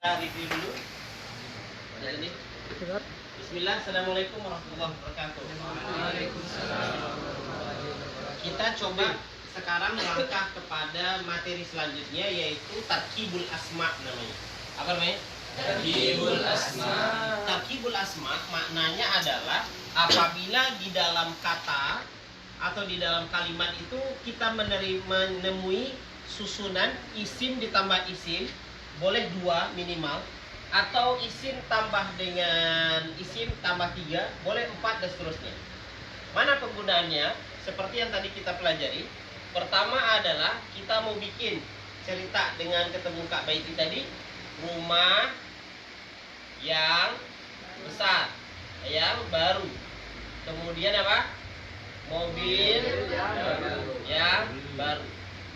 Review dulu. Jadi, Bismillah, Assalamualaikum warahmatullahi wabarakatuh. Kita coba sekarang melangkah kepada materi selanjutnya, yaitu tarkibul asma namanya. Apa namanya? Tarkibul asma. Tarkibul asma maknanya adalah apabila di dalam kata atau di dalam kalimat itu kita menemui susunan isim ditambah isim, boleh 2 minimal, atau isim tambah dengan isim tambah 3, boleh 4 dan seterusnya. Mana penggunaannya? Seperti yang tadi kita pelajari. Pertama adalah kita mau bikin cerita dengan ketemu Kak Baiti tadi, rumah yang besar, yang baru. Kemudian apa? Mobil yang baru.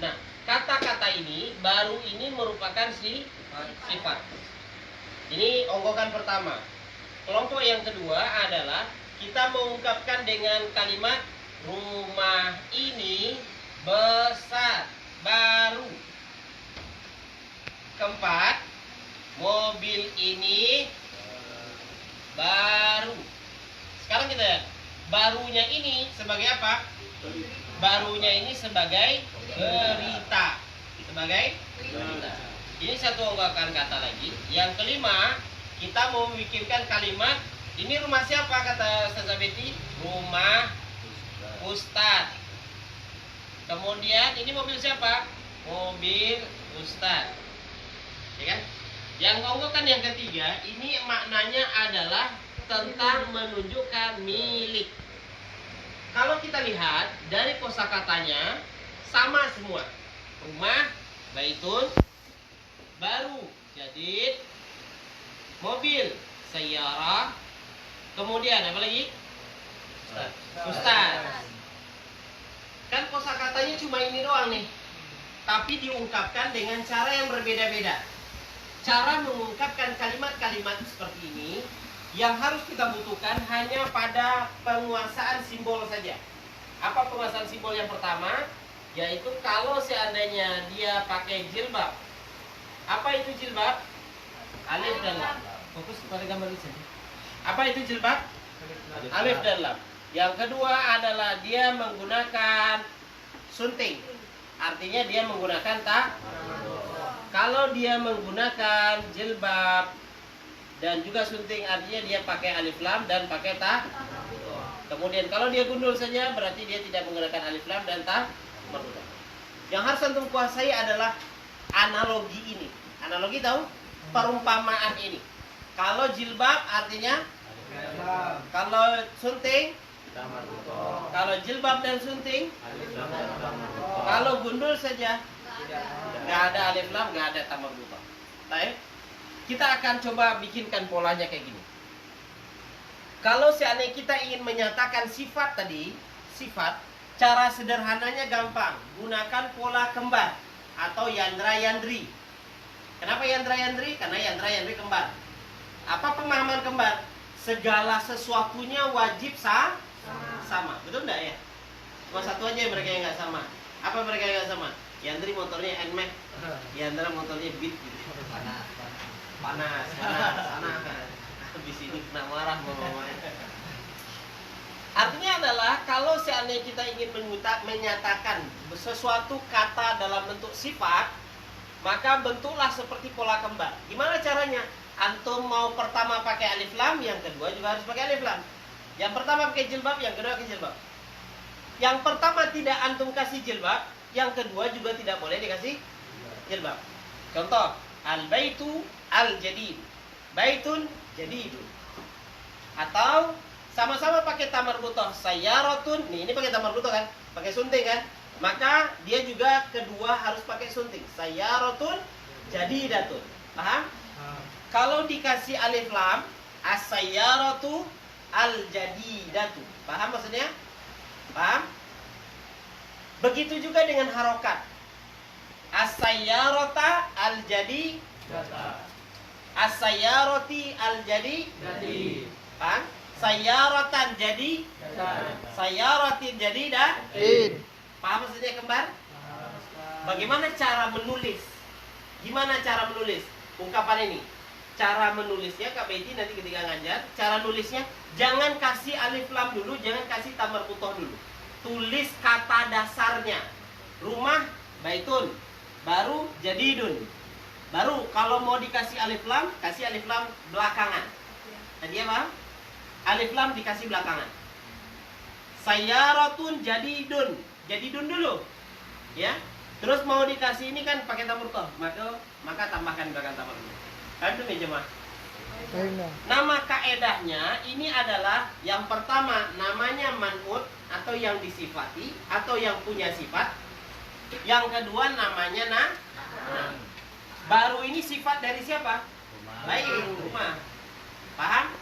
Nah, kata-kata ini, baru ini merupakan sifat. Ini onggokan pertama. Kelompok yang kedua adalah kita mengungkapkan dengan kalimat rumah ini besar, baru. Keempat, mobil ini baru. Sekarang kita lihat, barunya ini sebagai apa? Barunya ini sebagai berita. Sebagai berita. Ini satu onggokan kata lagi. Yang kelima, kita mau memikirkan kalimat, ini rumah siapa kata Ustazah Betty? Rumah Ustaz. Kemudian ini mobil siapa? Mobil Ustaz. Ya kan? Yang onggokan yang ketiga, ini maknanya adalah tentang menunjukkan milik. Kalau kita lihat dari kosakatanya sama semua. Rumah, baitun, baru, jadi mobil, sayyarah, kemudian apa lagi? Ustaz. Kan kosakatanya cuma ini doang nih, tapi diungkapkan dengan cara yang berbeda-beda. Cara mengungkapkan kalimat-kalimat seperti ini yang harus kita butuhkan hanya pada penguasaan simbol saja. Apa penguasaan simbol yang pertama? Yaitu kalau seandainya dia pakai jilbab. Apa itu jilbab? Alif dan lam. Fokus kepada gambar ini saja. Apa itu jilbab? Alif dan lam. Yang kedua adalah dia menggunakan sunting. Artinya dia menggunakan ta. Kalau dia menggunakan jilbab dan juga sunting, artinya dia pakai alif lam dan pakai ta. Kemudian kalau dia gundul saja, berarti dia tidak menggunakan alif lam dan ta. Yang harus antum kuasai adalah analogi ini. Analogi tahu? Perumpamaan ini. Kalau jilbab artinya, kalau sunting, kalau jilbab dan sunting, kalau gundul saja, nggak ada alif lam, nggak ada tambah berubah. Baik, kita akan coba bikinkan polanya kayak gini. Kalau seandainya kita ingin menyatakan sifat tadi, sifat, cara sederhananya gampang. Gunakan pola kembar atau yandra-yandri. Kenapa yandra-yandri? Karena yandra-yandri kembar. Apa pemahaman kembar? Segala sesuatunya wajib sama. Betul enggak ya? Cuma satu aja mereka yang nggak sama. Apa mereka yang nggak sama? Yandri motornya NMAX, Yandra motornya Beat gitu. Panas. Habis ini kena marah mamanya. Artinya adalah kalau seandainya kita ingin menyatakan sesuatu kata dalam bentuk sifat, maka bentuklah seperti pola kembar. Gimana caranya? Antum mau pertama pakai alif lam, yang kedua juga harus pakai alif lam. Yang pertama pakai jilbab, yang kedua pakai jilbab. Yang pertama tidak antum kasih jilbab, yang kedua juga tidak boleh dikasih jilbab. Contoh, al-baitu al-jadid. Baitun jadidun. Atau sama-sama pakai tamar butoh, sayyaratun. Nih, ini pakai tamar butoh kan? Pakai sunting kan? Maka dia juga kedua harus pakai sunting. Sayyaratun jadidatun. Paham? Kalau dikasih alif lam, as-sayyaratu al-jadidatu. Paham maksudnya? Paham? Begitu juga dengan harokat. As-sayyarata al-jadidata. As-sayyarati al-jadidati. Paham? Sayyaratan jadi, sayyaratin jadi dah. Paham maksudnya kembar? Bagaimana cara menulis? Gimana cara menulis? ungkapan ini. Cara menulisnya Kak Betty nanti ketika ngajar, cara nulisnya jangan kasih alif lam dulu, jangan kasih ta marbutoh dulu. Tulis kata dasarnya. Rumah baitun, baru jadidun. Baru kalau mau dikasih alif lam, kasih alif lam belakangan. Tadi apa? Alif lam dikasih belakangan. Sayyaratun jadidun. Jadidun dulu. Ya. Terus mau dikasih ini kan pakai ta marbutoh, maka tambahkan belakang ta marbutoh. Kan itu jemaah. Nama kaedahnya ini adalah yang pertama namanya man'ut atau yang disifati atau yang punya sifat. Yang kedua namanya nah. Baru ini sifat dari siapa? Baik, rumah. Paham?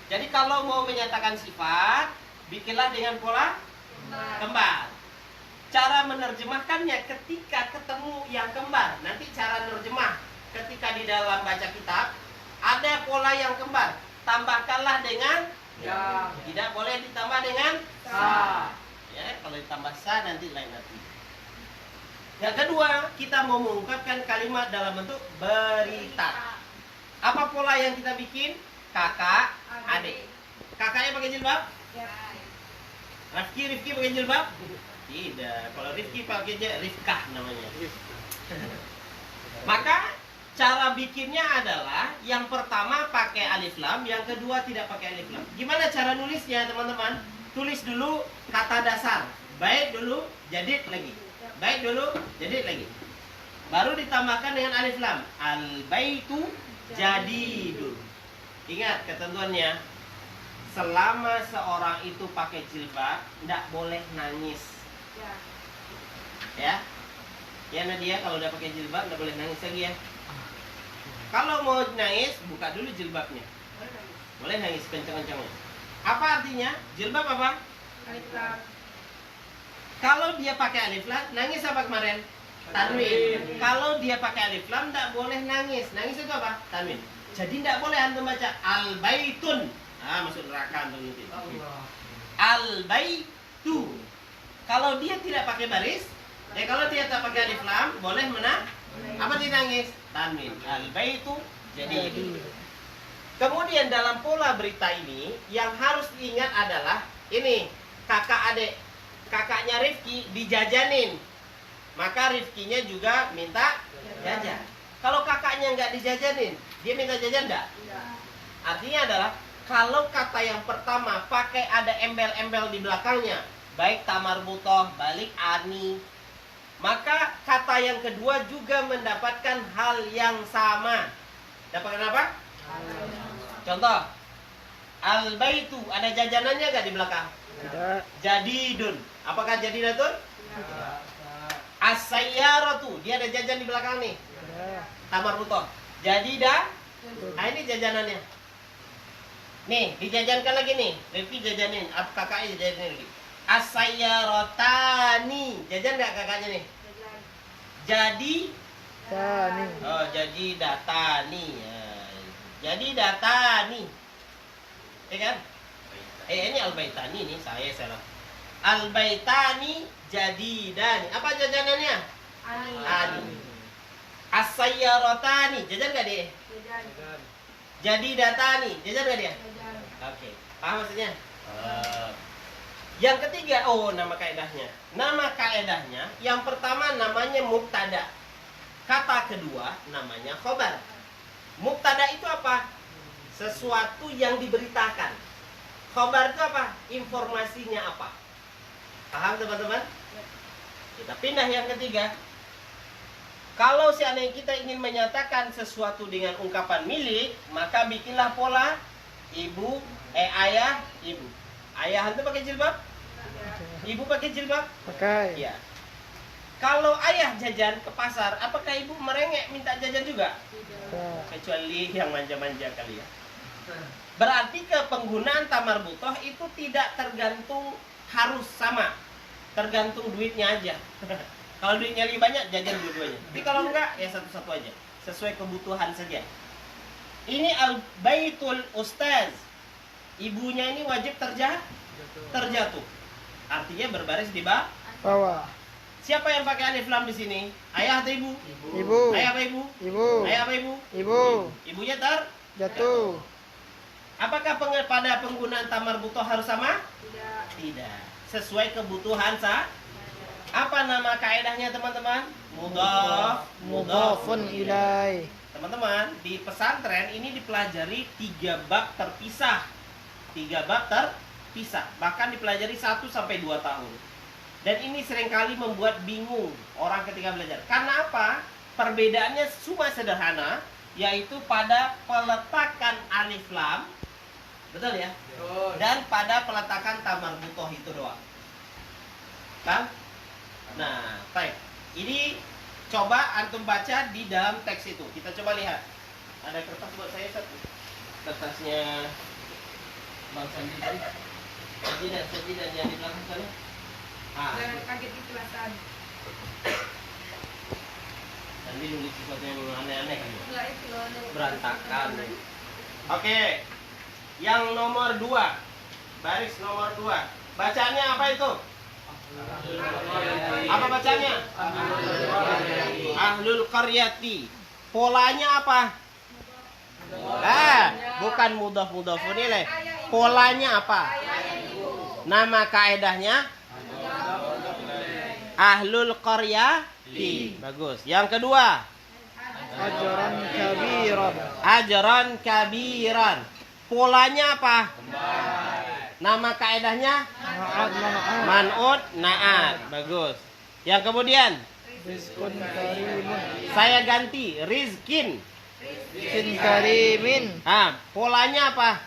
Jadi kalau mau menyatakan sifat, bikinlah dengan pola kembar. Cara menerjemahkannya ketika ketemu yang kembar. Nanti cara menerjemah ketika di dalam baca kitab ada pola yang kembar. Tambahkanlah dengan ya. Tidak boleh ditambah dengan sa. Ya, kalau ditambah sa nanti lain arti. Yang kedua, kita mau mengungkapkan kalimat dalam bentuk berita. Apa pola yang kita bikin? Kakak, adik. Kakaknya pakai jilbab? Ya. Rifki pakai jilbab? Tidak. Kalau Rifki pakai Rifkah namanya. Maka cara bikinnya adalah yang pertama pakai alif lam, yang kedua tidak pakai alif lam. Gimana cara nulisnya, teman-teman? Tulis dulu kata dasar. Baik dulu, jadid lagi. Baik dulu, jadid lagi. Baru ditambahkan dengan alif lam. Al-baitu jadidun. Ingat ketentuannya. Selama seorang itu pakai jilbab, tidak boleh nangis. Ya. Ya Nadia, kalau udah pakai jilbab tidak boleh nangis lagi ya. Kalau mau nangis, buka dulu jilbabnya. Boleh nangis kencang-kencangnya. Apa artinya? Jilbab apa? Alif lam. Kalau dia pakai alif lam, nangis apa kemarin? Tanwin. Kalau dia pakai alif lam, tidak boleh nangis. Nangis itu apa? Tanwin. Jadi tidak boleh antum baca al-baitun. Masuk neraka antum nanti. Al-baitu. Kalau dia tidak pakai baris, kalau dia tak pakai alif lam, boleh mana? Apa dia nangis? Tanwin. Al-baitu jadi. Kemudian dalam pola berita ini yang harus diingat adalah ini kakak adik. Kakaknya Rifki dijajanin, maka Rifkinya juga minta jajan. Kalau kakaknya nggak dijajanin, dia minta jajan nggak? Artinya adalah kalau kata yang pertama pakai ada embel-embel di belakangnya, baik ta marbutoh, balik ani, maka kata yang kedua juga mendapatkan hal yang sama. Dapatkan apa? Contoh, al-baitu, ada jajanannya nggak di belakang? Tidak. Jadidun. Apakah jadidatun? Tidak. As-sayyaratu, dia ada jajan di belakang nih. Tidak. Ta marbutoh. Jadidah. Nah ini jajanannya. Nih, dijajankan lagi nih. Rifki jajanin, kakaknya jajanin lagi. As-sayyaratani. Jajan nggak kakaknya nih? Jadi Tani. Oh, jadi datani. Ya. Jadi datani. Ya kan? Ini al-baitani nih, saya salah. Al-baitani jadidani. Apa jajanannya? Ani. As-sayyaratani. Jajan nggak dia? Jajan. Jadi datani. Jajan nggak dia? Jajan. Oke. Paham maksudnya? Yang ketiga, nama kaedahnya. Nama kaedahnya, yang pertama namanya mubtada. Kata kedua namanya khobar. Mubtada itu apa? Sesuatu yang diberitakan. Khobar itu apa? Informasinya apa? Paham teman-teman? Kita pindah yang ketiga. Kalau seandainya kita ingin menyatakan sesuatu dengan ungkapan milik, maka bikinlah pola ayah, ibu. Ayah itu pakai jilbab? Ibu pakai jilbab? Pakai. Ya. Kalau ayah jajan ke pasar, apakah ibu merengek minta jajan juga? Tidak. Kecuali yang manja-manja kali ya. Berarti penggunaan ta marbutoh itu tidak tergantung harus sama. Tergantung duitnya aja. Kalau duitnya lebih banyak, jajan dua-duanya. Tapi kalau enggak, ya satu-satu aja. Sesuai kebutuhan saja. Ini al-baitul ustaz. Ibunya ini wajib terjatuh. Artinya berbaris di bawah. Siapa yang pakai alif lam di sini? Ayah atau ibu? Ibu. Ayah apa ibu? Ibu. Ayah apa ibu? Ibu. Ibunya Jatuh. Apakah pada penggunaan tamar butoh harus sama? Tidak. Sesuai kebutuhan Apa nama kaedahnya teman-teman? Mudhaf. Mudhafun ilai. Teman-teman, di pesantren ini dipelajari 3 bab terpisah. 3 bab terpisah. Bahkan dipelajari 1 sampai 2 tahun. Dan ini seringkali membuat bingung orang ketika belajar. Karena apa? Perbedaannya cuma sederhana, yaitu pada peletakan alif lam. Betul ya? Dan pada peletakan tamar butoh itu doang. Kan? Nah, baik. Ini coba antum baca di dalam teks itu. Kita coba lihat. Ada kertas buat saya satu. Kertasnya Bang Sandi tadi. Sajidan yang di belakang sana. Kaget di kelasan. Sandi nulis sesuatu yang aneh-aneh kan? Enggak itu loh. Berantakan. Oke. Yang nomor 2. Baris nomor 2. Bacaannya apa itu? Apa bacanya? Ahlul qaryati. Polanya apa? Bukan mudhaf-mudhafun ilaih. Polanya apa? Nama kaedahnya? Ahlul qaryati. Bagus. Yang kedua? Ajran kabiran. Ajran kabiran. Polanya apa? Nama kaedahnya? Ma'ad man'ad. Man'ud na'at. Bagus. Yang kemudian? Rizqun karimun. Saya ganti. Rizkin. Rizqin karimin. Polanya apa?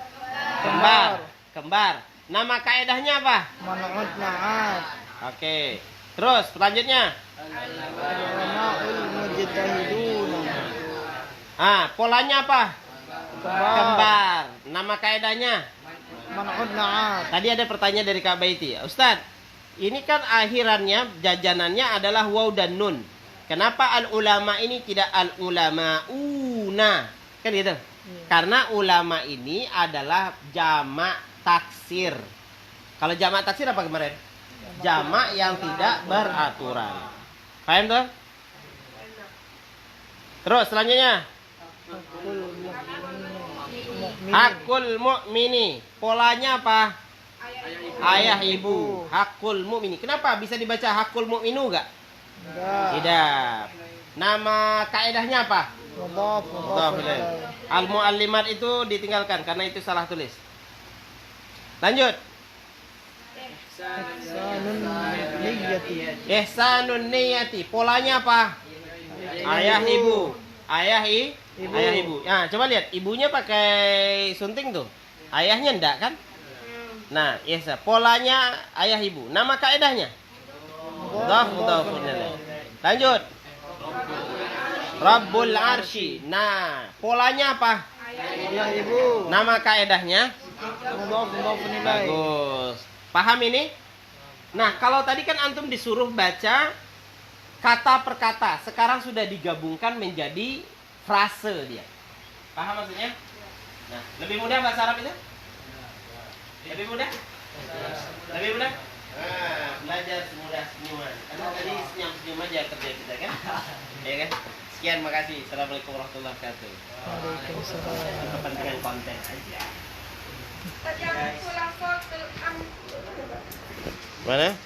Kembar. Nama kaedahnya apa? Man'ud na'ad. Oke. Terus selanjutnya. Ulama'ul mujtahiduna. Polanya apa? Kembar. Nama kaedahnya? Man'ud na'ad. Tadi ada pertanyaan dari Kak Baiti. Ustadz, ini kan akhirannya, jajanannya adalah waw dan nun. Kenapa al-ulama ini tidak al-ulama'una? Kan gitu. Karena ulama ini adalah jamak taksir. Kalau jamak taksir apa kemarin? Jamak yang tidak beraturan. Paham tuh? Terus selanjutnya. Hakul mu'mini. Polanya apa? Ayah ibu. Hakul mu'mini. Kenapa bisa dibaca hakul mu'minu enggak? Tidak. Nama kaedahnya apa? Mudhaf. Al-mu'allimat itu ditinggalkan karena itu salah tulis. Lanjut. Ihsanun niyati. Polanya apa? Ayah ibu. Ayah ibu. Nah, coba lihat. Ibunya pakai sunting tuh. Ayahnya enggak kan? Nah, ihsan. Polanya ayah ibu. Nama kaedahnya? Mudhafun ilaih. Lanjut. Rabbul arsy. Nah, polanya apa? Ayah ibu. Nama kaedahnya? Mudhafun ilaih. Bagus. Paham ini? Nah, kalau tadi kan antum disuruh baca kata per kata. Sekarang sudah digabungkan menjadi frase dia. Paham maksudnya? Nah, lebih mudah bahasa Arab itu? Lebih mudah? Lebih mudah? Nah, belajar semudah senyuman. Karena tadi senyum-senyum aja kerja kita kan? Ya kan? Sekian, makasih. Assalamualaikum warahmatullahi wabarakatuh. Waalaikumsalam. Kepentingan konten aja. Tadi aku langsung Mana?